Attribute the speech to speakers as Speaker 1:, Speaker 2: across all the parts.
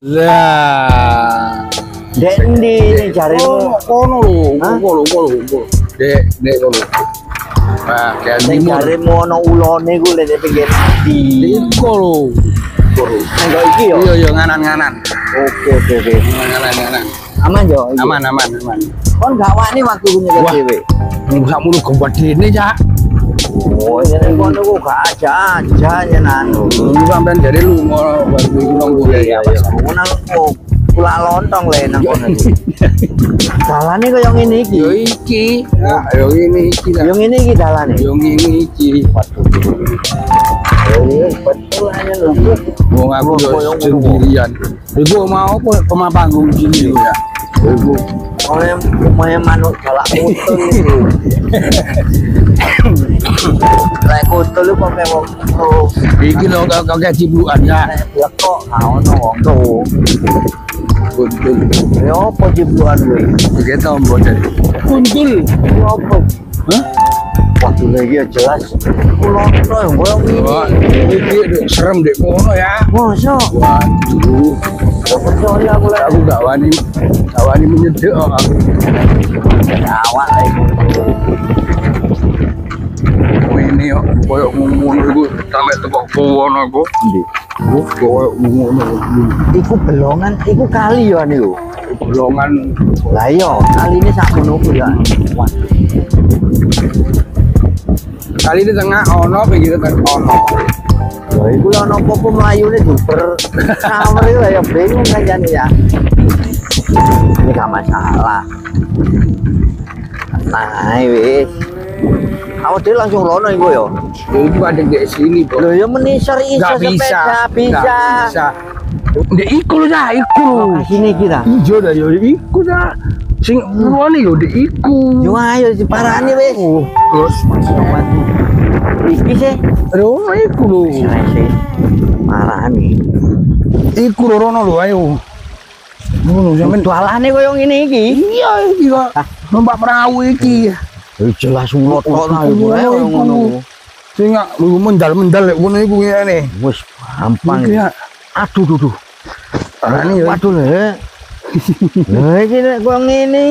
Speaker 1: Lah.
Speaker 2: Dek ndi jarimu?
Speaker 1: Kono lho. Dek kono. Nah, kayak
Speaker 2: Sing jarimu ana ulone ku lek pinggir ndi?
Speaker 1: Iku lho.
Speaker 2: Enggak iki yo.
Speaker 1: Iya nganan.
Speaker 2: Oke.
Speaker 1: Nganan.
Speaker 2: Aman yo.
Speaker 1: Aman.
Speaker 2: Kon gak wani waktu nyekel dhewe.
Speaker 1: Sak mulu gempedene, Cak.
Speaker 2: Oh, yen kono ku gak aja nyenan.
Speaker 1: Sampeyan jare lunga baru iki nang kule ya.
Speaker 2: Ngono kok kula lontong le nang kono iki. Dalane koyo ngene iki.
Speaker 1: Yo iki. Yo ngene iki.
Speaker 2: Yo ngene iki dalane.
Speaker 1: Yo ngene iki.
Speaker 2: Oh, betul aja lho.
Speaker 1: Wong aku yo sendirian. Iku mau apa panggung gini ya. Iku
Speaker 2: Omaya manuk galak kutul itu. Lek kutul lu kok memang
Speaker 1: iki lho kok ciblukan ya.
Speaker 2: Ya kok ono wong tuh.
Speaker 1: Kuntul.
Speaker 2: Ya apa ciblukan kuwi?
Speaker 1: Iki tombol dari kuntul.
Speaker 2: Ya apa?
Speaker 1: Hah?
Speaker 2: Waktu lagi ya jelas. Kulono yang koyo ngene.
Speaker 1: Iki serem dek kono ya.
Speaker 2: Masa?
Speaker 1: Waduh.
Speaker 2: Ya percaya aku lek
Speaker 1: Aku gak wani menyedek aku.
Speaker 2: awak lagi.
Speaker 1: Ini yo koyo ngono iku sampe teko kono aku.
Speaker 2: Ndi?
Speaker 1: Koyo ngono.
Speaker 2: Iku belongan, iku kali ya niku.
Speaker 1: Bolongan
Speaker 2: Lah iya, kali ini sak ngono ku ya. Wah,
Speaker 1: kali di tengah ono pinggir tengah ono.
Speaker 2: lha iku lho ono apa mlayune duper. Kamar iki lah ya bingung kanjane ya. Ini gak masalah. Nah, wis. Awak dhewe langsung rono iku ya.
Speaker 1: Iku ada di sini, Bos.
Speaker 2: Lho ya menisor iso
Speaker 1: Gak
Speaker 2: sepeda
Speaker 1: bisa.
Speaker 2: bisa.
Speaker 1: Ndek iku lho dah, iku.
Speaker 2: Sini kita.
Speaker 1: Ijo dah yo iku dah. Sing ruane yo ndek iku.
Speaker 2: Yo ayo diparani wis.
Speaker 1: Terus
Speaker 2: Iki sih.
Speaker 1: rono iku lho.
Speaker 2: Sih. Marani.
Speaker 1: Iku lho rono lho ayo. Ngono sampean
Speaker 2: Jualane koyo ngene iki.
Speaker 1: iya iki kok. Numpak perahu iki.
Speaker 2: Jelas ulot kok lah iku ayo ngono.
Speaker 1: Sing lu mendal-mendal lek ngono iku ngene.
Speaker 2: Wis gampang.
Speaker 1: Iki ya.
Speaker 2: Aduh duh.
Speaker 1: Arane yo.
Speaker 2: Waduh le. Lah iki nek kok ngene.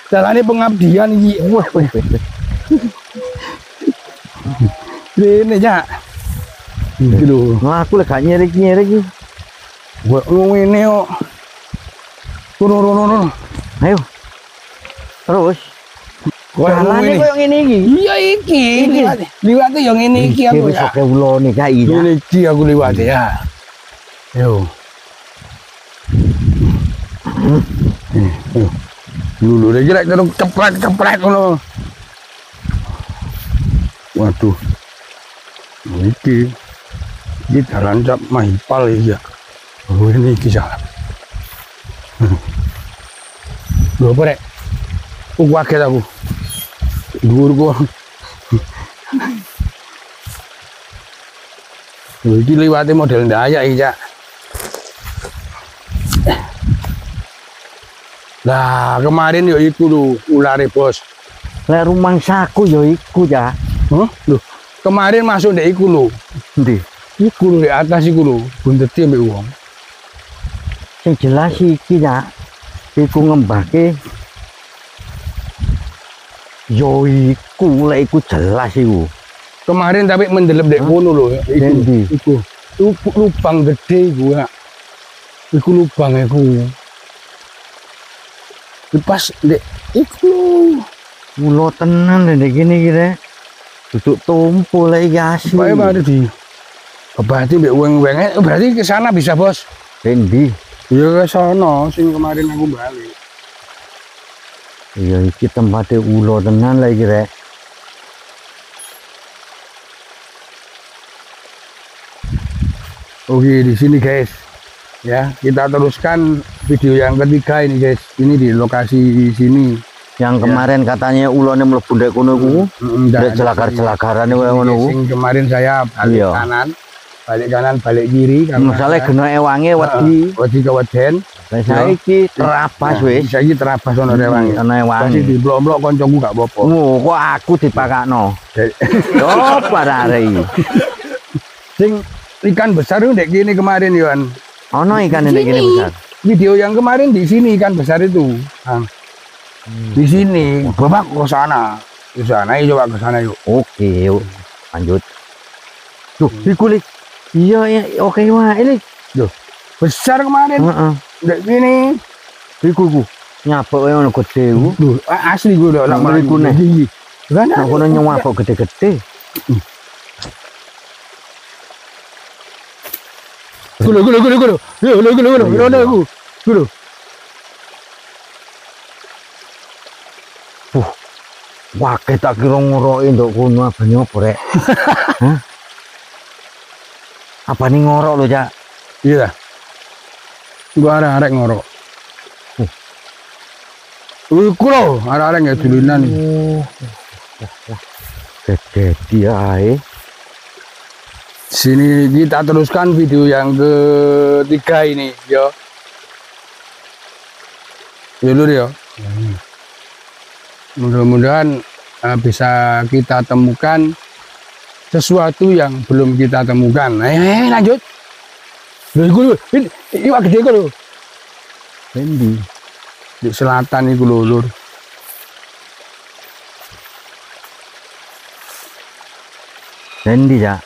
Speaker 1: Dalane pengabdian iki.
Speaker 2: Wah.
Speaker 1: Rene ya. Iki lho.
Speaker 2: Nah, aku lek gak nyerik-nyerik iki.
Speaker 1: Kok ngene kok. Rono.
Speaker 2: Ayo. Terus. Dalane koyo ngene iki.
Speaker 1: Iya iki. Liwate yo ngene iki aku
Speaker 2: Wis
Speaker 1: ya.
Speaker 2: oke ulone kae ya.
Speaker 1: Ngene iki aku liwat ya. Yo. Lulu lagi lek terus kepret ngono. Waduh. Iki dalan cap mahipal iki ya. Oh ini iki jalan. Lho apa rek? Aku kaget aku. Dhuwur kok. Lho iki liwate model Dayak iki, Cak. Lah, kemarin yo iku lho ulare, Bos.
Speaker 2: Lek rumangsaku ya iku ya.
Speaker 1: Hah? Lho, kemarin masuk ndek iku lho.
Speaker 2: Ndi?
Speaker 1: Iku lho di atas iku lho, bunteti ambek wong.
Speaker 2: Sing jelas iki ya. Iku ngembake yo iku lek iku jelas iku.
Speaker 1: Kemarin tapi mendelep dek kono lho.
Speaker 2: Endi?
Speaker 1: Iku lubang gede iku ya. Iku lubang iku. Pas dek iku lho.
Speaker 2: Ulo tenan ndek kene iki rek. Duduk tumpul lek iki asli.
Speaker 1: Bae baru di berarti mbek weng-wenge berarti ke sana bisa, Bos.
Speaker 2: Endi?
Speaker 1: Ya ke sono sing kemarin aku balik.
Speaker 2: Iya iki tempate ulo tenan lek iki rek.
Speaker 1: Oke, di sini guys. Ya, kita teruskan video yang ketiga ini guys. Ini di lokasi sini.
Speaker 2: Yang kemarin katanya ulone mlebu ndek kono ku. Ndek celakar-celakarane koyo ngono ku.
Speaker 1: Sing kemarin saya balik
Speaker 2: Iya.
Speaker 1: kanan, balik kiri.
Speaker 2: Masalah geno ewange wedi.
Speaker 1: Wedi keweden.
Speaker 2: Lah saiki terabas wis.
Speaker 1: Saiki terabas ono rewangi.
Speaker 2: Ana ewange.
Speaker 1: Di blok-blok koncoku gak apa-apa.
Speaker 2: Oh, kok aku dipakakno. Yo parare iki.
Speaker 1: Sing ikan besar itu ndek kene kemarin Yohan.
Speaker 2: Ono ikan
Speaker 1: Di
Speaker 2: yang gini
Speaker 1: sini.
Speaker 2: besar.
Speaker 1: Video yang kemarin di sini ikan besar itu. Kang. Di sini, Bapak ke sana. Ke sana, yuk coba ke sana yuk.
Speaker 2: Oke, yuk lanjut. Tuh, kulit. Iya, ya, oke wah ini.
Speaker 1: Besar kemarin.
Speaker 2: Heeh.
Speaker 1: Di sini.
Speaker 2: Iku nyapa wae ono gede ku.
Speaker 1: Duh, asli gue udah
Speaker 2: Nah, iku nih.
Speaker 1: Kan
Speaker 2: Nek kono nyapa gede-gede.
Speaker 1: Gulu.
Speaker 2: Wah, kita kira ngoroki nduk kono abane opo rek? Hah? Apa nih ngorok lo, Cak?
Speaker 1: Iya. Gua arek-arek ngorok. Iku lho, arek-arek nggak dulunan.
Speaker 2: Gede dia ae.
Speaker 1: Sini kita teruskan video yang ketiga ini, yo. Ya lur ya. Mudah-mudahan bisa kita temukan sesuatu yang belum kita temukan. Lanjut. Lho iku lho, iwak gede iku lho.
Speaker 2: Endi?
Speaker 1: Di selatan iku lho, lur.
Speaker 2: Endi, Cak?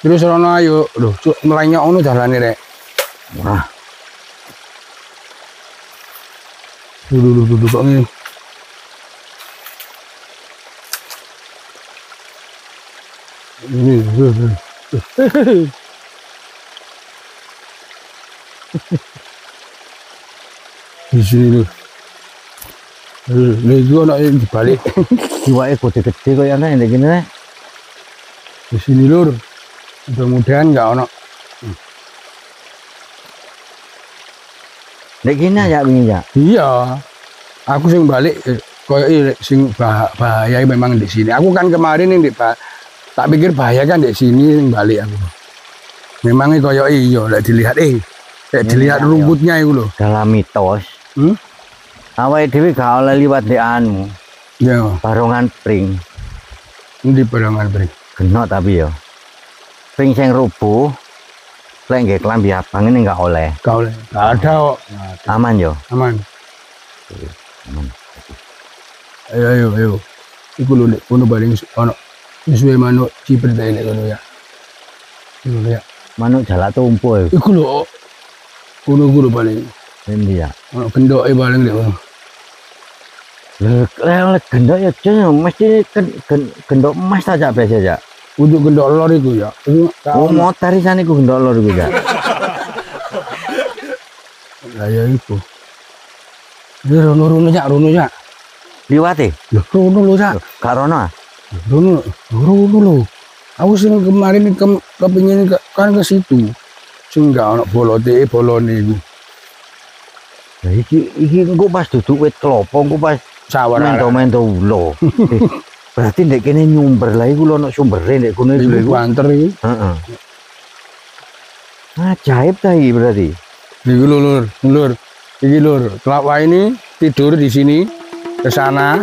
Speaker 1: Terus rono ayo, lho, cuk melenyok ngono dalane rek.
Speaker 2: Wah,
Speaker 1: Duduk kok ngene. Ini. Di sini lho. Lha iku ana yang dibalik.
Speaker 2: iwake gede-gede kaya ana ndek kene rek.
Speaker 1: Di sini lur. Mudah-mudahan enggak ono.
Speaker 2: Ndek kene ya wingi, Cak.
Speaker 1: Iya. Aku sing balik koyo sing bahaya memang di sini. Aku kan kemarin yang tak pikir bahaya kan di sini sing balik aku. Memangnya koyo iya lek dilihat dilihat rumputnya itu loh.
Speaker 2: Dalam mitos, awake dhewe gak oleh liwat ndek anu,
Speaker 1: Ya,
Speaker 2: barongan pring.
Speaker 1: di perangan beri.
Speaker 2: Kena tapi ya. Pring sing rubuh, lek nggih klambi abang ini gak oleh.
Speaker 1: Kau le, nggak ada kok.
Speaker 2: Aman yo.
Speaker 1: Aman.
Speaker 2: Aman.
Speaker 1: Ayo. Iku lho nek kono baling ono sesuai manuk ciprit ae nek kono ya. Iku lho ya.
Speaker 2: Manuk jalak tumpu ya.
Speaker 1: Iku lho. Kono lho baling.
Speaker 2: Endi ya?
Speaker 1: Ono gendoke baling nek kono.
Speaker 2: Lek gendok ya mesti gendok emas aja biasa aja.
Speaker 1: Untuk gendok lor iku ya. Iku
Speaker 2: Oh, motor isane iku gendok lor iku, Cak.
Speaker 1: lah ya iku. Ya rono ya.
Speaker 2: Liwate?
Speaker 1: Lho, rono lho, Cak.
Speaker 2: Gak rono.
Speaker 1: Rono lho. Aku sing kemarin kepengin kan ke situ. Sing enggak ono bolone iku.
Speaker 2: Lah iki engko pas duduk wit klopo engko pas
Speaker 1: Sawar
Speaker 2: mento ulo. Berarti ndek kene nyumber lah iku lho ono sumbere ndek kono iku.
Speaker 1: iku banter iki.
Speaker 2: Heeh. Ajaib ta iki berarti.
Speaker 1: Iki lur. Iki lur, kelapa ini tidur di sini, ke sana.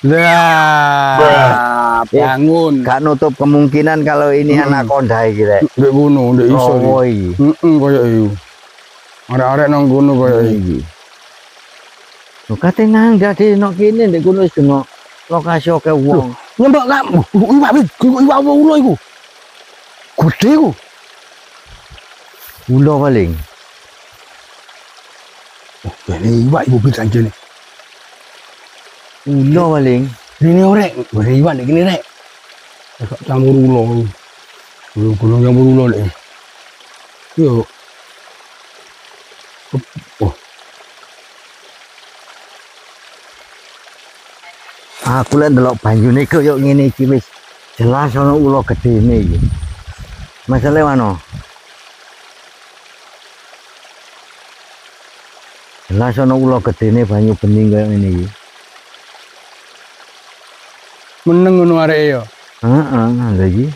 Speaker 1: Lah, bangun.
Speaker 2: Gak nutup kemungkinan kalau ini anaconda iki rek.
Speaker 1: Ndek kono, ndek iso.
Speaker 2: Oh iki.
Speaker 1: Koyo iku. Arek-arek nang kono koyo iki.
Speaker 2: Iki. Lho kate nang dadi nok kene ndek kono wis ono lokasi oke wong.
Speaker 1: Nyembak kamu. Iwak ulo iku. Gede iku.
Speaker 2: Ulo paling.
Speaker 1: Ini iwak iku pisan jene.
Speaker 2: Ulo paling.
Speaker 1: Ini orek, ada iwak nek kene rek. Agak campur ulo. Gulung campur ulo nek. Yo. Oh,
Speaker 2: Aku lek ndelok banyune koyo ngene iki wis jelas ono ulo gedene iki. Masale wano? Jelas ono ulo gedene banyu bening koyo ngene iki.
Speaker 1: meneng ngono arek ya.
Speaker 2: Heeh, lha iki.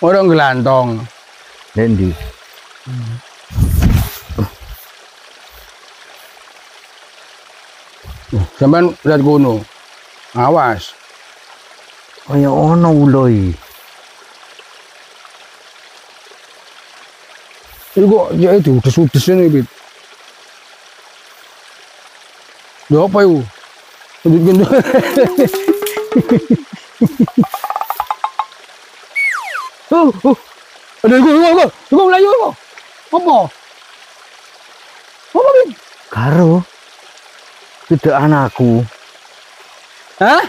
Speaker 1: Orang gelantong.
Speaker 2: Dendi.
Speaker 1: Sampean lihat kono. Awas.
Speaker 2: Kaya ono ulo iki.
Speaker 1: Iku kok ya itu udes-udes ini, Bit. Lho apa iku? Gendut-gendut. Ada iku melayu iku. Apa? Apa, Bit?
Speaker 2: Karo. Tidak anakku.
Speaker 1: Hah?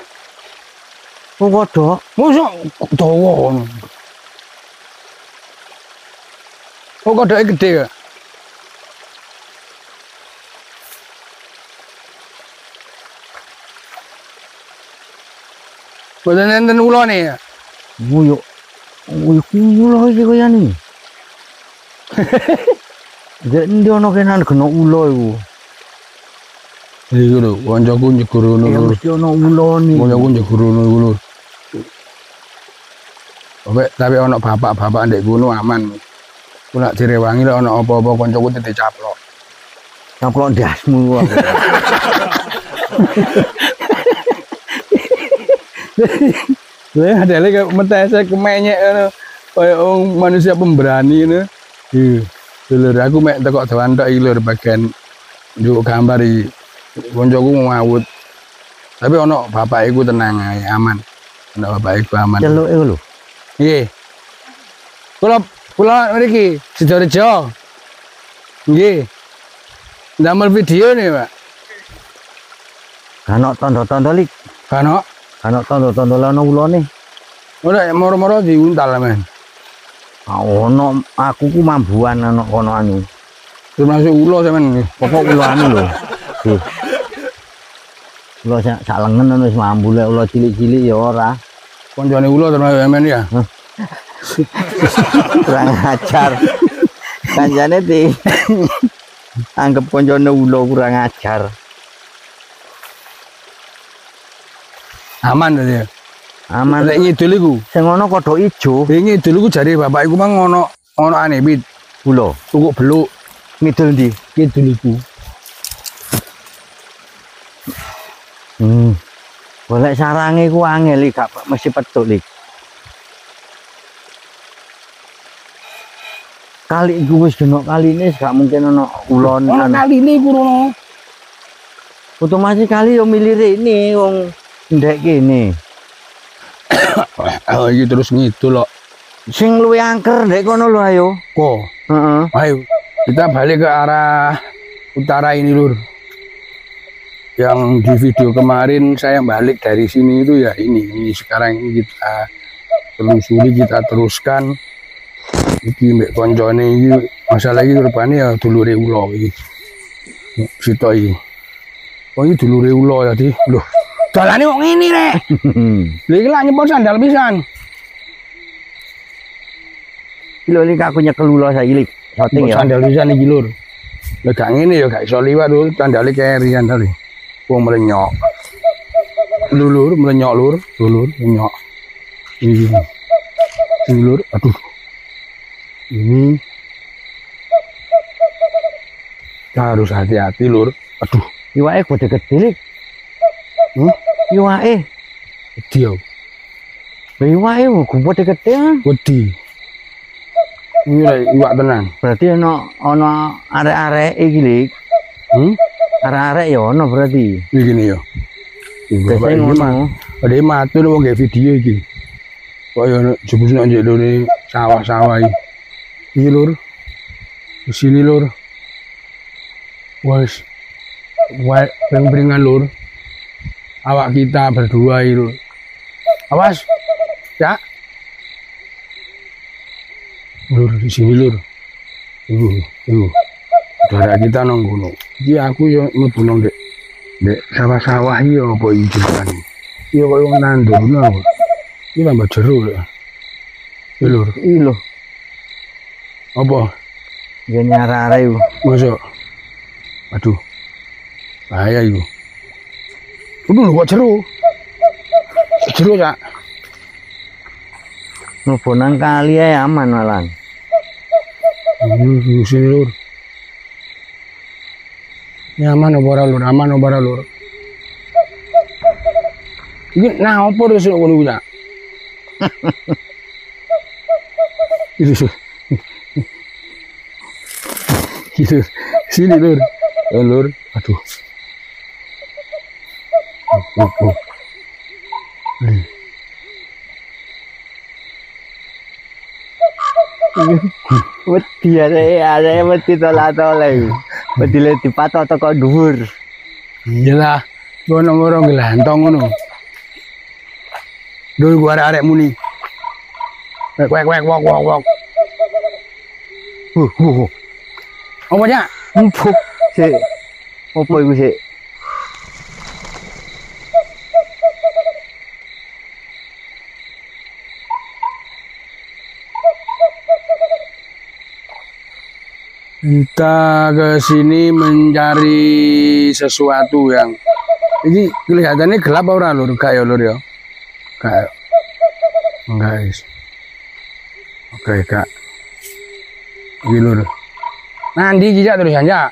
Speaker 2: Kok kodok?
Speaker 1: Mosok dawa ngono. Kok kodoke gede ya? Boten enten ulone ya.
Speaker 2: Nguyuk. Nguyuk ulo iki kayane. Jadi ndi ono kenan kena ulo iku.
Speaker 1: Iku lho, kancaku njegur ngono
Speaker 2: Ya
Speaker 1: lho.
Speaker 2: mesti ono ulone.
Speaker 1: Kancaku njegur ngono iku lho. Tapi ono bapak-bapak ndek kono aman. Ku nak direwangi lek ono apa-apa kancaku titih caplok.
Speaker 2: Caplok ndasmu aku.
Speaker 1: Lah adele kayak metese kemenyek ngono. Kayak manusia pemberani ngono. Iya. Dulur aku mek tekok dawan tok iki lho bagian njuk gambar iki. Kancaku ngawut. Tapi ono bapak iku tenang ae, aman. Ono bapak iku aman.
Speaker 2: Celuk iku lho.
Speaker 1: Nggih. Kula mriki Sidorejo. Nggih. Ndamel video nih, Pak.
Speaker 2: Kan tanda-tanda lik.
Speaker 1: Kan
Speaker 2: Kan tanda-tanda ana ulone.
Speaker 1: ora moro-moro diuntal men.
Speaker 2: Ono aku ku mambuan ana kono anu.
Speaker 1: Termasuk ulo sampean nggih.
Speaker 2: Pokok ulo anu lho. Nggih. Ulo sak lengen wis mambu lek ulo cilik-cilik ya ora.
Speaker 1: Koncone ulo termasuk sampean ya.
Speaker 2: Kurang ajar. Kanjane di anggap koncone ulo kurang ajar.
Speaker 1: Aman tadi ya.
Speaker 2: Aman.
Speaker 1: Lek ngidul iku,
Speaker 2: Sing ono kodhok ijo,
Speaker 1: ngidul iku jare bapak iku mang ono ane Bit.
Speaker 2: ulo.
Speaker 1: Cukup beluk
Speaker 2: Ngidul ndi?
Speaker 1: ngidul iku.
Speaker 2: Golek sarange ku angel iki gak mesti petuk lik. Kali iku wis genok kaline gak mungkin ono ulon
Speaker 1: Ono kaline iku rono.
Speaker 2: otomatis kali yo milih rene wong ndek kene.
Speaker 1: Oh iki terus ngidul kok.
Speaker 2: Sing luwih angker ndek kono lho ayo.
Speaker 1: Kok.
Speaker 2: Heeh.
Speaker 1: Ayo kita balik ke arah utara ini lur. Yang di video kemarin saya balik dari sini itu ya ini sekarang ini kita telusuri, kita teruskan. Iki mbek koncone iki masalah iki rupane ya dulure ulo iki. Sito iki. Oh iki dulure ulo tadi. Loh, dalane kok ngene rek. Lha iki lak nyepot sandal pisan.
Speaker 2: Lho lik aku nyekel ulo saiki lik. Shooting ya.
Speaker 1: Sandal pisan iki lur. Lah gak ngene ya gak iso liwat lur, sandale keri sandale. Wong melenyok. Lulur melenyok lur, dulur menyok. Ini. Lur, aduh. Ini harus hati-hati lur. Aduh,
Speaker 2: Iwake gede-gede lik. Iwake.
Speaker 1: dia
Speaker 2: Iwake kok gede-gede kan.
Speaker 1: wedi. Ini lah iwak tenang.
Speaker 2: Berarti ono arek-arek iki lik. Arek-arek ya ono berarti.
Speaker 1: Ini gini ya.
Speaker 2: Biasanya ngono.
Speaker 1: Ada matur wong gawe video iki. Kaya jebus nang njero sawah-sawah iki. Iki lur. Di sini lur. Wes. Wae pring-pringan lur. Awak kita berdua iki lur. Awas. Ya. Lur di sini lur. Iku. Saudara kita nang kono. Iki aku yo mlebu nang Dek sawah-sawah iki apa iki jenenge? Iya koyo wong nandur ngono. Iki tambah jero lho. Iki lur.
Speaker 2: Iki lho.
Speaker 1: Apa?
Speaker 2: Gene arek-arek iku.
Speaker 1: Mosok. Aduh. Bahaya iku. Kudu kok jero. Jero ya.
Speaker 2: Mlebu nang kali ae aman malah.
Speaker 1: Sini lur. Ini aman apa ora lur? Aman apa ora lur? Iki nah opo terus ngono kuwi, Cak? Itu. Gitu. Sini, Lur. Oh, Lur. Aduh. Oh.
Speaker 2: Wedi ada wedi tolak-tolak. Wedi le dipatok teko dhuwur.
Speaker 1: Iyalah, ngono-ngono gelantong ngono. Dul gua arek muni. Wek wok. Apa nya?
Speaker 2: Empuk sik. Opo iku sik?
Speaker 1: Kita ke sini mencari sesuatu yang ini kelihatannya gelap ora Lur, gak ya Lur ya? Gak. Guys. Oke, Kak. Iki Lur. Nanti kijak terus aja.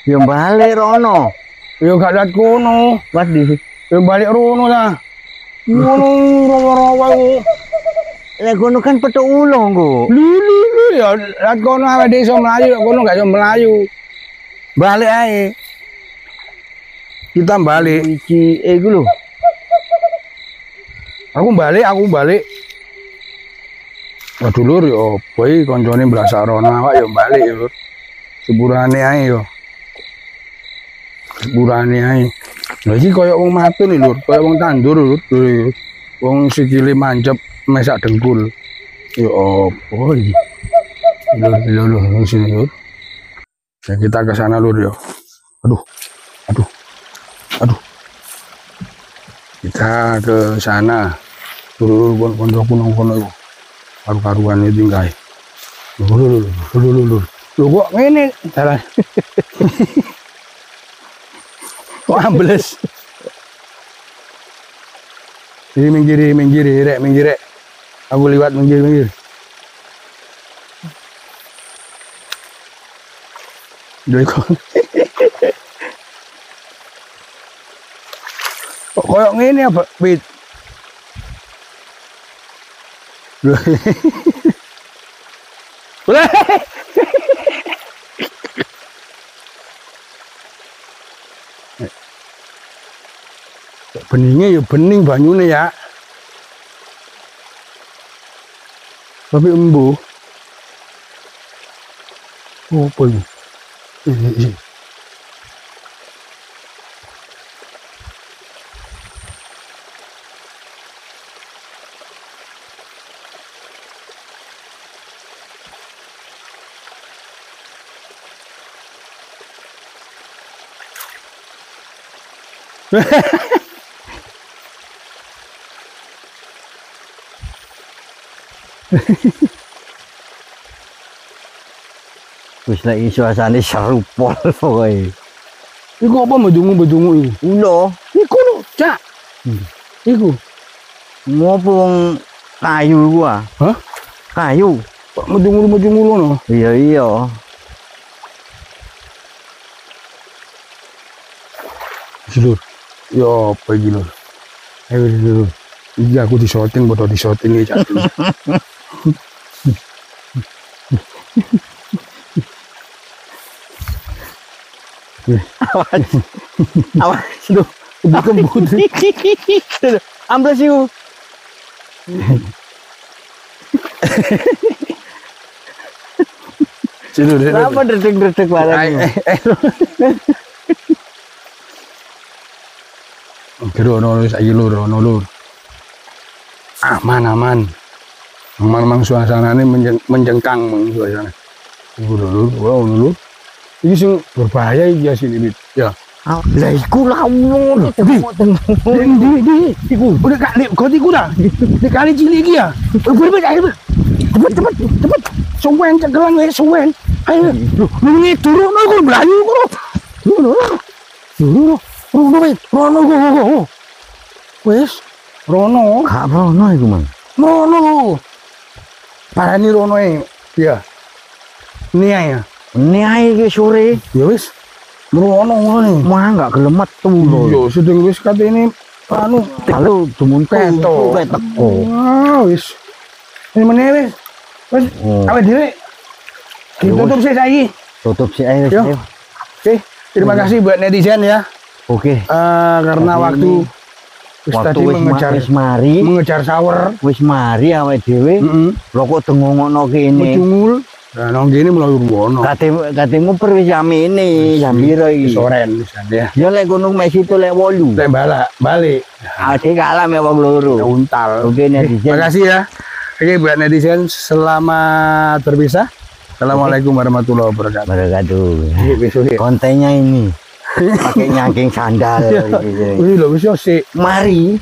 Speaker 2: Ya balik rono.
Speaker 1: Ya gak lihat kono.
Speaker 2: Wadi.
Speaker 1: Ya balik rono lah. Ngono rawa-rawa.
Speaker 2: Lek kono kan petuk ulo nggo.
Speaker 1: Lulu ya lihat kono awake dhewe iso mlayu, kono gak iso mlayu. Balik ae. Kita balik.
Speaker 2: Iki iku lho.
Speaker 1: Aku balik. Waduh Lur ya opo iki koncone berasa rono awak ya balik ya Lur. Sepurane ae yo. Sepurane ae. Lah iki koyo wong mati nih Lur, koyo wong tandur Lur. Wong sikile mancep mesak dengkul. Ya opo iki? Lur, sini Lur. Ya kita ke sana Lur ya. Aduh. Kita ke sana. Lur, koncoku nang kono iku. Karu-karuan iki tinggal. Lur. Lho kok ngene dalan. Kok ambles. Ini minggir rek. Aku liwat minggir. Doi kok. Kok koyo ngene apa, Bit? Boleh. Beningnya ya bening banyune ya. Tapi embuh. Oh, apa ini?
Speaker 2: Wis lek suasane seru pol pokoke.
Speaker 1: Iku apa bedungu iki?
Speaker 2: Ulo.
Speaker 1: Iku lho, Cak. Iku.
Speaker 2: Ngopo wong kayu iku ah?
Speaker 1: Hah?
Speaker 2: Kayu.
Speaker 1: Kok bedungu ngono?
Speaker 2: Iya.
Speaker 1: Lur. Ya apa iki Lur? Ayo Lur. Iki aku disoting bodo disoting iki Cak.
Speaker 2: Awas lu.
Speaker 1: Kebut.
Speaker 2: Ambles iku.
Speaker 1: Lur.
Speaker 2: Apa dedek-dedek barang.
Speaker 1: Kira ono saiki Lur, Aman. Memang suasanane menjengkang suasana. Lur. Iki sing berbahaya iki ya sini, Bit. Ya.
Speaker 2: Lah iku lamun
Speaker 1: Di. Iku. Udah kali kok iku dah. Di kali cilik iki ya. Ayo. Cepet. Suwen cegelan wis suwen. Ayo. Lu ini turun aku mlayu kok. Rono. Wes, Rono.
Speaker 2: gak rono iku, Mang.
Speaker 1: Rono. Parani Rono ya. Nia ya.
Speaker 2: Ini ae iki sore.
Speaker 1: Ya wis. Rono ngono.
Speaker 2: Mah gak gelem metu lho.
Speaker 1: Yo sedeng wis katene anu
Speaker 2: Kalau cuman
Speaker 1: Ketok.
Speaker 2: kayak teko.
Speaker 1: wis. Ini meneh wis. Wis awake dhewe ditutup sih saiki.
Speaker 2: Tutup sih ayo.
Speaker 1: Yo. Oke, terima kasih buat netizen ya.
Speaker 2: Oke.
Speaker 1: Karena
Speaker 2: Tapi
Speaker 1: waktu
Speaker 2: Waktu
Speaker 1: tadi mengejar sahur.
Speaker 2: wis mari awake dhewe.
Speaker 1: Heeh.
Speaker 2: Lho kok dengongokno kene.
Speaker 1: Mucungul. Nah, nang kene mulai ruwono.
Speaker 2: Katemu perwis jam ini, jam piro iki?
Speaker 1: Soren pisan ya.
Speaker 2: Ya lek gunung Mesi itu lek 8.
Speaker 1: Lek balik.
Speaker 2: Ade kalah mek wong loro.
Speaker 1: Untal.
Speaker 2: Oke netizen.
Speaker 1: Terima kasih ya. Oke buat netizen selamat berpisah. Assalamualaikum warahmatullahi wabarakatuh.
Speaker 2: Wabarakatuh.
Speaker 1: Besok ya.
Speaker 2: Kontennya ini pakai nyangking sandal gitu.
Speaker 1: Wih lho wis yo sik.
Speaker 2: Mari